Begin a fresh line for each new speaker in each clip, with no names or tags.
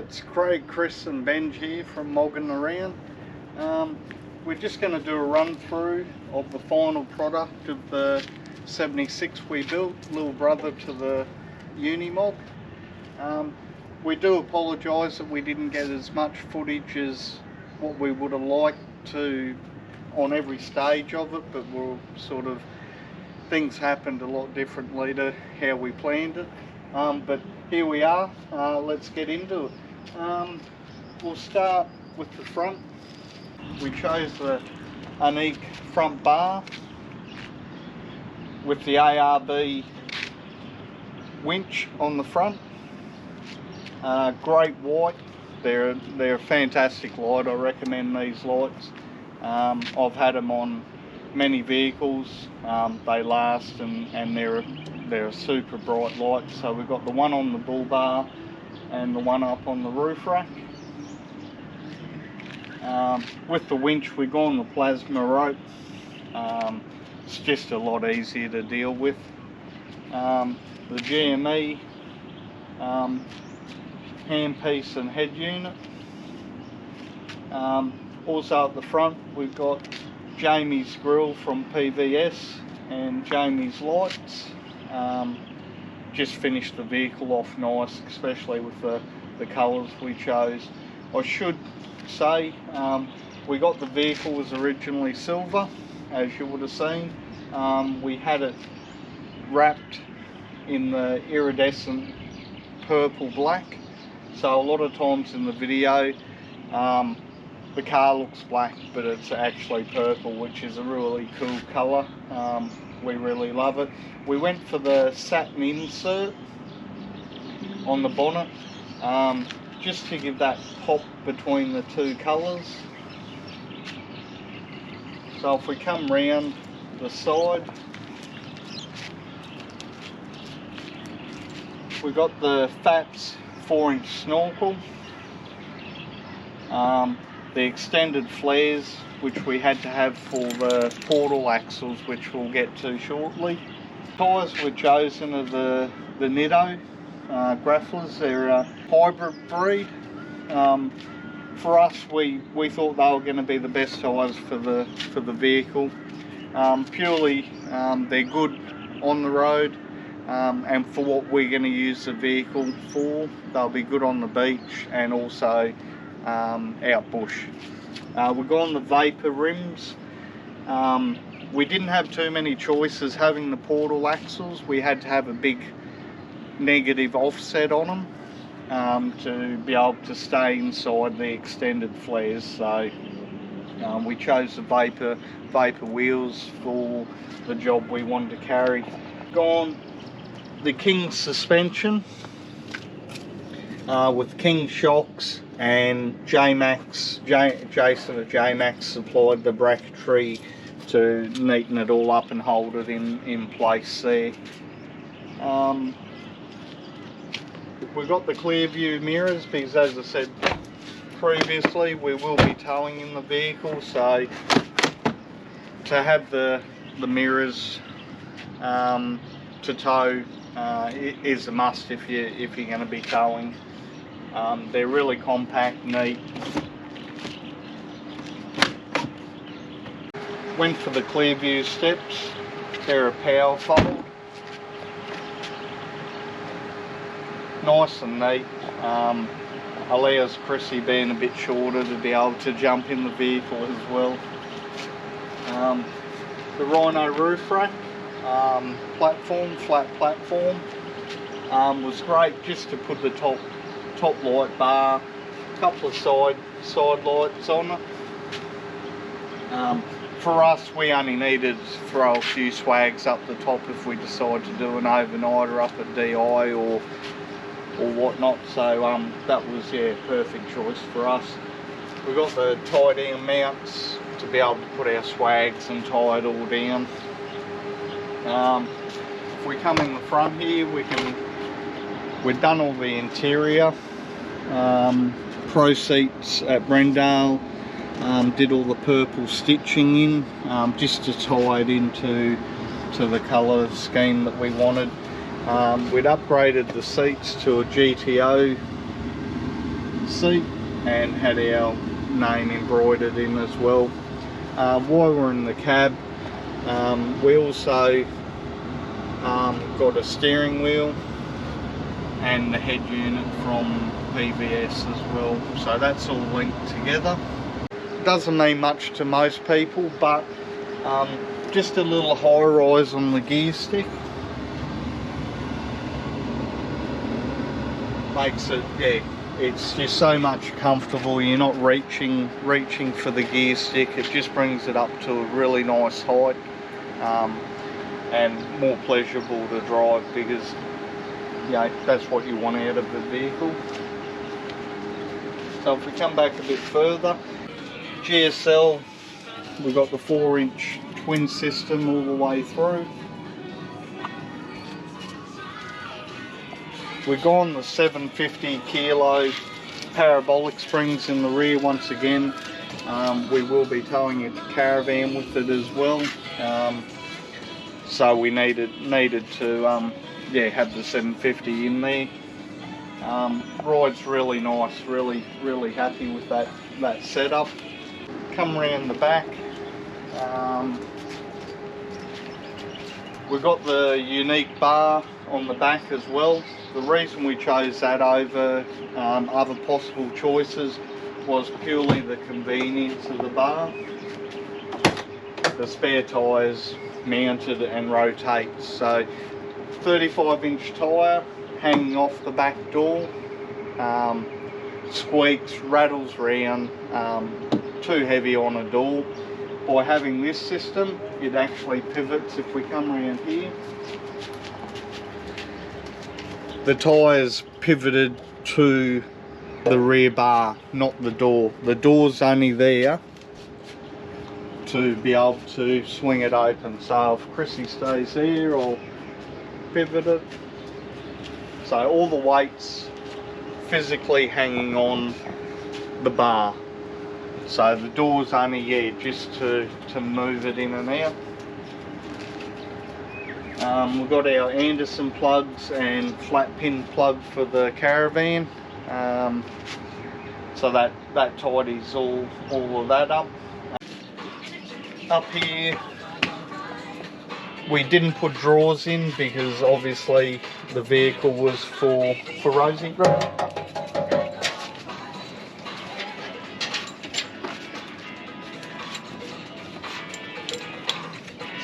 it's Craig, Chris and Benj here from Moggin Around. We're just going to do a run through of the final product of the 76 we built, little brother to the Unimog. We do apologise that we didn't get as much footage as what we would have liked to on every stage of it, but we're sort of, things happened a lot differently to how we planned it. But here we are, let's get into it. We'll start with the front. We chose the unique front bar with the ARB winch on the front. Great white, they're a fantastic light. I recommend these lights. I've had them on many vehicles. They last and they're a super bright light. So we've got the one on the bull bar and the one up on the roof rack. With the winch we've gone the plasma rope. It's just a lot easier to deal with. The GME handpiece and head unit. Also at the front we've got Jamie's grill from PVS and Jamie's lights. Just finished the vehicle off nice, especially with the colours we chose. I should say we got the vehicle was originally silver, as you would have seen. We had it wrapped in the iridescent purple black, so a lot of times in the video the car looks black but it's actually purple, which is a really cool colour. We really love it. We went for the satin insert on the bonnet, just to give that pop between the two colours. So if we come round the side, we've got the FATS 4-inch snorkel, the extended flares which we had to have for the portal axles, which we'll get to shortly. Tyres were chosen are the Nitto Grafflers. They're a hybrid breed. For us, we thought they were going to be the best tyres for the vehicle. Purely, they're good on the road, and for what we're going to use the vehicle for, they'll be good on the beach and also out bush. We've gone the Vapor rims. We didn't have too many choices having the portal axles. We had to have a big negative offset on them to be able to stay inside the extended flares. So we chose the Vapor wheels for the job we wanted to carry. Gone the King suspension with King shocks, and Jason at J-Max supplied the bracketry to neaten it all up and hold it in place there. We've got the clear view mirrors because, as I said previously, we will be towing in the vehicle, so to have the mirrors to tow is a must if you're going to be towing. They're really compact, neat. Went for the clear view steps. They're a power fold. Nice and neat. Allows Chrissy, being a bit shorter, to be able to jump in the vehicle as well. The Rhino roof rack platform, flat platform, was great just to put the top light bar, a couple of side lights on it. For us, we only needed to throw a few swags up the top if we decide to do an overnighter up at DI or whatnot. So that was, yeah, perfect choice for us. We've got the tie down mounts to be able to put our swags and tie it all down. If we come in the front here, we've done all the interior. Pro seats at Brendale, did all the purple stitching in, just to tie it into the colour scheme that we wanted. We'd upgraded the seats to a GTO seat and had our name embroidered in as well. While we're in the cab, we also got a steering wheel and the head unit from PVS as well, so that's all linked together. Doesn't mean much to most people, but just a little high rise on the gear stick makes it, yeah, it's just so much comfortable. You're not reaching for the gear stick. It just brings it up to a really nice height, and more pleasurable to drive, because that's what you want out of the vehicle. So if we come back a bit further, GSL, we've got the 4-inch twin system all the way through. We've gone the 750 kilo parabolic springs in the rear once again. We will be towing a caravan with it as well, so we needed to have the 750 in there. Ride's really nice, really happy with that setup. Come around the back, we've got the unique bar on the back as well. The reason we chose that over other possible choices was purely the convenience of the bar. The spare tyres mounted and rotate, so 35-inch tyre hanging off the back door, squeaks, rattles round, too heavy on a door. By having this system, it actually pivots. If we come around here, the tyres pivoted to the rear bar, not the door. The door's only there to be able to swing it open. So if Chrissy stays there, I'll pivot it. So all the weight's physically hanging on the bar. So the door's only just to move it in and out. We've got our Anderson plugs and flat pin plug for the caravan. So that tidies all of that up. Up here, we didn't put drawers in because obviously the vehicle was for Rosie.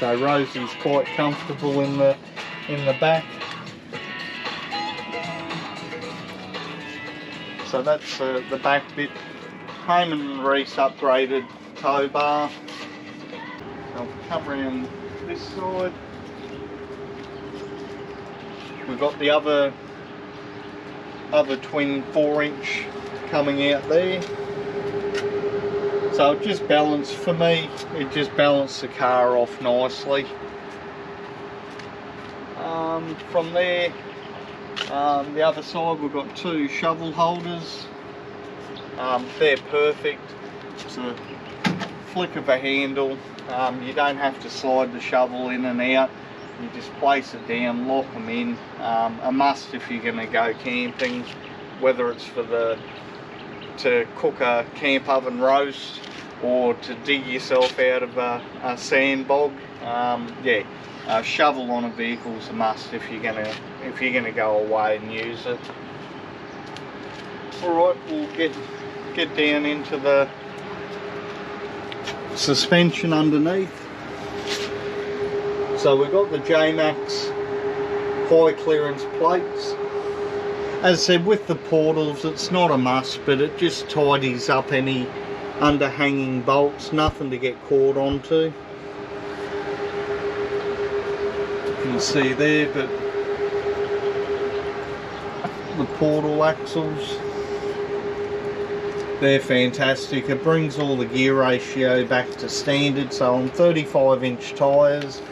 So Rosie's quite comfortable in the back. So that's the back bit. Heyman and Reese upgraded tow bar. I'll come around this side. We've got the other twin 4-inch coming out there. So it just balanced, for me, it just balanced the car off nicely. From there, the other side, we've got 2 shovel holders. They're perfect. It's a flick of a handle. You don't have to slide the shovel in and out. You just place it down, lock them in. A must if you're going to go camping, whether it's to cook a camp oven roast or to dig yourself out of a sand bog. A shovel on a vehicle is a must if you're gonna go away and use it. All right, we'll get down into the suspension underneath. So we've got the J-Max high clearance plates. As I said, with the portals, it's not a must, but it just tidies up any underhanging bolts, nothing to get caught onto. You can see there, but the portal axles, they're fantastic. It brings all the gear ratio back to standard. So on 35-inch tyres,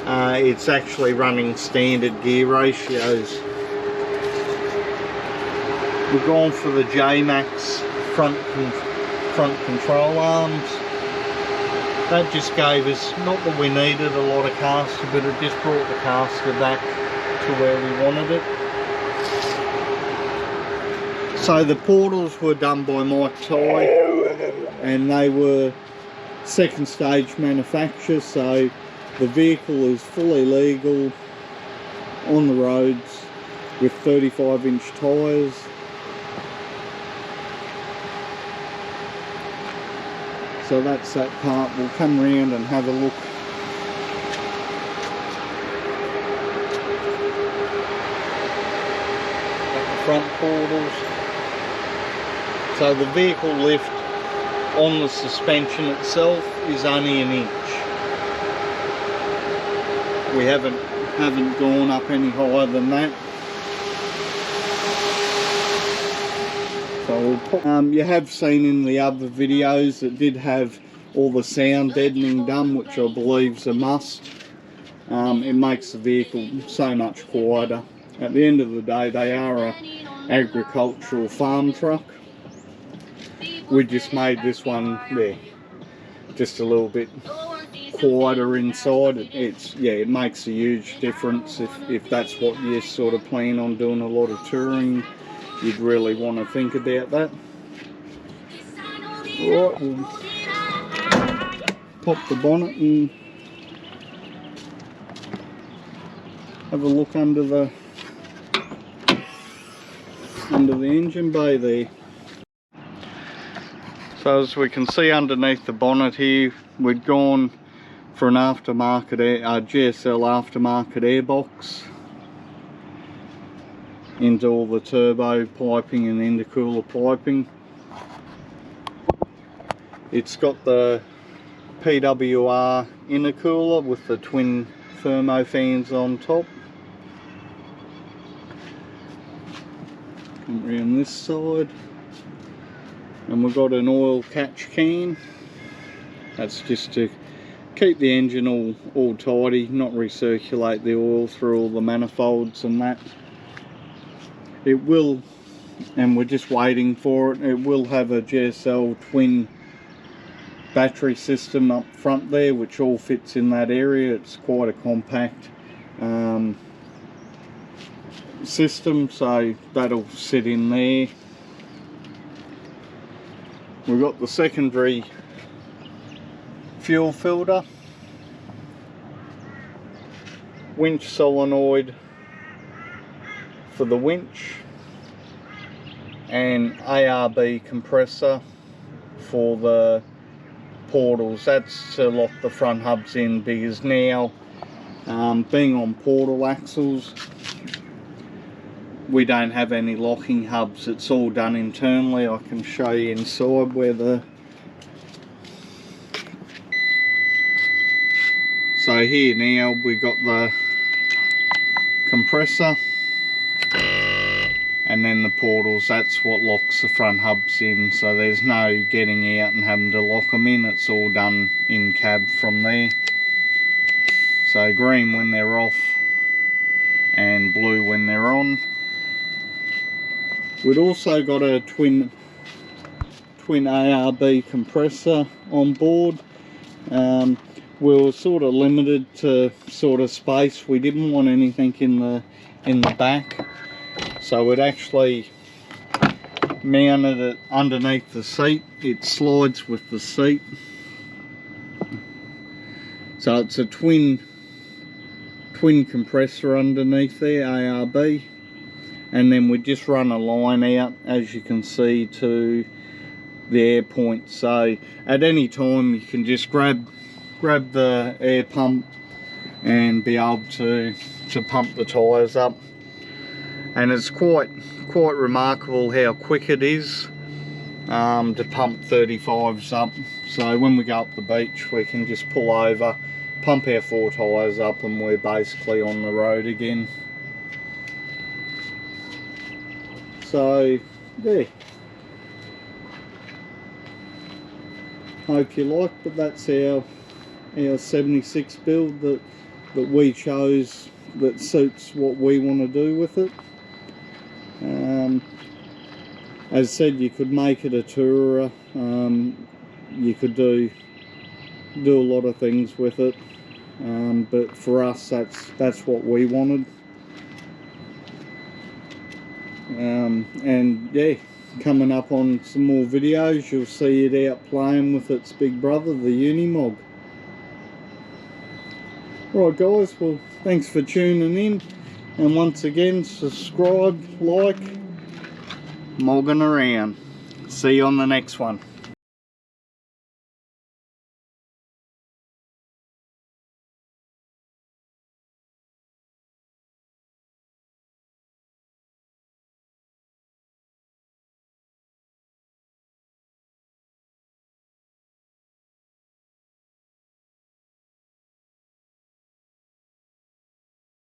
it's actually running standard gear ratios. We've gone for the J-Max front control arms. That just gave us, not that we needed a lot of caster, but it just brought the caster back to where we wanted it. So the portals were done by Mick Tighe, and they were second stage manufacture, so the vehicle is fully legal on the roads with 35-inch tyres. So that's that part. We'll come round and have a look. At the front portals. So the vehicle lift on the suspension itself is only an inch. We haven't gone up any higher than that. So we'll put, you have seen in the other videos that did have all the sound deadening done, which I believe is a must. It makes the vehicle so much quieter. At the end of the day, they are an agricultural farm truck. We just made this one there just a little bit quieter inside. It makes a huge difference. If that's what you sort of plan on doing a lot of touring, you'd really want to think about that. Right, we'll pop the bonnet and have a look under the engine bay there. So as we can see underneath the bonnet here, we'd gone for an aftermarket GSL aftermarket airbox into all the turbo piping and intercooler piping. It's got the PWR intercooler with the twin thermo fans on top. Come around this side. And we've got an oil catch can. That's just to keep the engine all tidy, not recirculate the oil through all the manifolds and that. It will, and we're just waiting for it, it will have a GSL twin battery system up front there, which all fits in that area. It's quite a compact system, so that'll sit in there. We've got the secondary fuel filter, winch solenoid for the winch, and ARB compressor for the portals. That's to lock the front hubs in, because now being on portal axles, we don't have any locking hubs. It's all done internally. I can show you inside where the... So here now we've got the compressor, and then the portals. That's what locks the front hubs in, so there's no getting out and having to lock them in. It's all done in cab from there. So green when they're off and blue when they're on. We'd also got a twin ARB compressor on board. We were sort of limited to sort of space. We didn't want anything in the back, so we'd actually mounted it underneath the seat. It slides with the seat, so it's a twin compressor underneath there, ARB. And then we just run a line out, as you can see, to the air point. So at any time you can just grab the air pump and be able to pump the tyres up. And it's quite remarkable how quick it is to pump 35s up. So when we go up the beach, we can just pull over, pump our 4 tyres up, and we're basically on the road again. So yeah, hope you like, but that's our 76 build that we chose, that suits what we want to do with it. As I said, you could make it a tourer, you could do a lot of things with it, but for us that's what we wanted. And yeah, coming up on some more videos, you'll see it out playing with its big brother, the Unimog. Right guys, well thanks for tuning in, and once again subscribe, like, Moggin Around. See you on the next one.